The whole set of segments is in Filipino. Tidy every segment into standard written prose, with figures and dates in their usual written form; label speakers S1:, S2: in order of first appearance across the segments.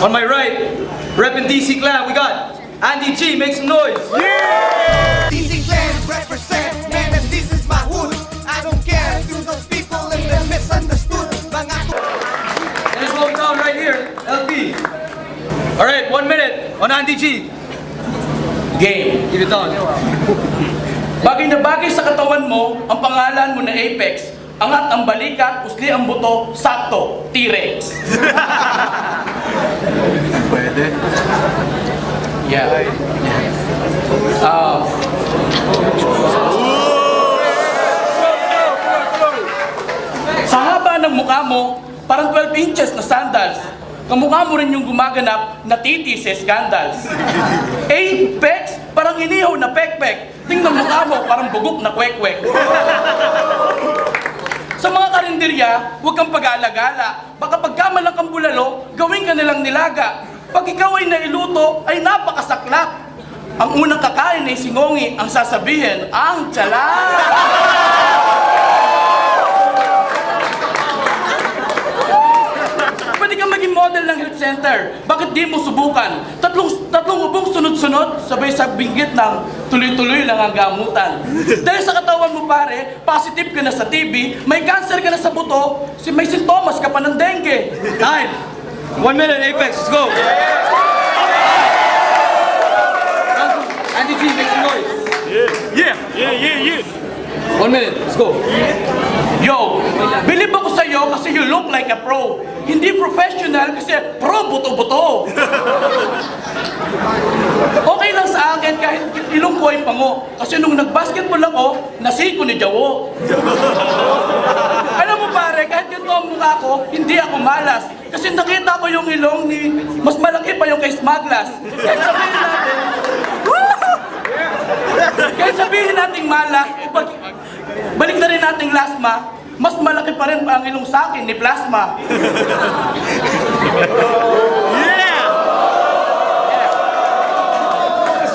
S1: On my right, repping DC Clan, we got Andy G, make some noise.
S2: Yeah! DC Clan represent, man, and this is my hood. I don't care to those people and they're misunderstood.
S1: And his hometown right here, LP. Alright, 1 minute on Andy G. Game. Give it on.
S3: Bagay na bagay sa katawan mo, ang pangalan mo na Apex. Angat ang balikat, usli ang buto, sakto, T-Rex.
S1: Pwede.
S3: Yeah. Sa haba ng mukha mo, parang 12 inches na sandals. Kamukha mo rin yung gumaganap na titi sa scandals. Apex, parang inihaw na pekpek. Tingnan mukha mo, parang bugok na kwek-kwek. Sa mga karinderya, huwag kang pag-aalagala. Baka pagkamalang kang bulalo, gawin ka nilang nilaga. Pag ikaw ay nailuto, ay napakasaklap. Ang unang kakain ay singongi, ang sasabihin, ang tsala. Pwede kang maging model ng health center. Bakit di mo subukan? Tatlong ubong sunod-sunod, sabay sa binggit ng tuloy-tuloy lang ang gamutan. Dahil sa katawan mo pare, positive ka na sa TB, may cancer ka na sa buto, may sintomas ka pa ng dengue.
S1: Time. 1 minute, Apex, let's go. Andy G, make some noise.
S4: Yeah.
S1: 1 minute, let's go.
S3: Yo, believe ako sa'yo kasi you look like a pro. Hindi professional kasi pro buto-buto. Okay lang sa akin kahit ilong ko ay pango. Kasi nung nag-basketball ako, nasiko ni Jawo. Alam mo pare, kahit ganito ang mukha ko, hindi ako malas. Kasi nakita ko yung ilong ni mas malaki pa yung kay Smaglas. Kahit sabihin nating malas, balik na rin nating lasma, mas malaki pa rin ang ilong sa akin ni Plasma.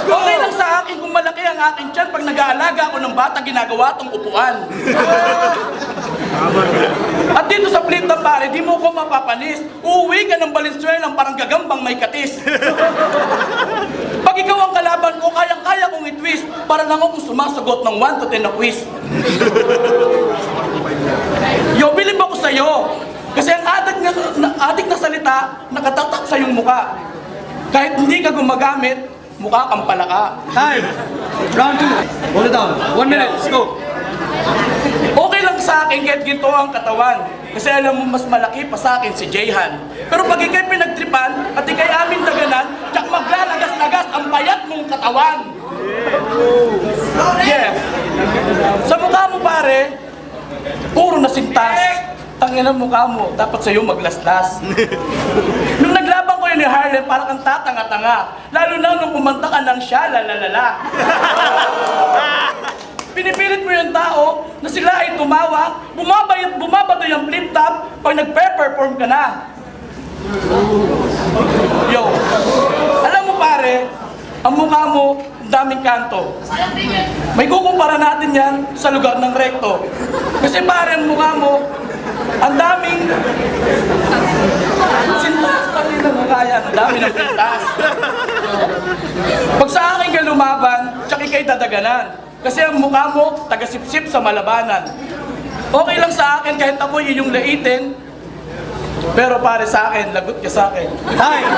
S3: Okay lang sa akin kung malaki ang akin tiyan pag nag-aalaga ako ng bata ginagawa tong upuan. At dito sa flip na pare, di mo ko mapapanis. Uuwi ka ng Valenzuela parang gagambang may katis. Pag ikaw ang kalaban ko, kayang-kaya kong i-twist para lang akong sumasagot ng 1 to 10 na quiz. Yo, bilib ako sa'yo. Kasi ang adik na salita, nakatatak sa iyong mukha. Kahit hindi ka gumagamit, mukha kang palaka.
S1: Time. Round 2. Hold it down. 1 minute, let's go.
S3: Okay lang sa akin kahit ginto ang katawan. Kasi alam mo mas malaki pa sa akin si Jayhan. Pero pag ikay pinagtripan at ikay amin daganan, tsak maglalagas-lagas ang payat mong katawan. Yeah. Sa mukha mo pare, puro nasintas. Tangin ang mukha mo, dapat sa'yo maglaslas. Nung naglaban ko yun ni Harlem, parang kang tatanga-tanga. Lalo na nung kumanta ka ng siya, lalalala. Pinipilit mo yung tao na sila ay tumawa, bumabadoy ang flip-top pag nagpe-perform ka na. Yo, alam mo pare, ang mukha mo, daming kanto. May kukumpara natin yan sa lugar ng rekto. Kasi pare, ang mukha mo, ang daming sintas, pati na mukha yan, ang dami ng pintas. Pag sa akin ka lumaban, tsaka ikay dadaganan. Kasi ang mukha mo, taga-sip-sip sa malabanan. Okay lang sa akin kahit ako yung laitin, pero pare sa akin, lagot ka sa akin.
S1: Time.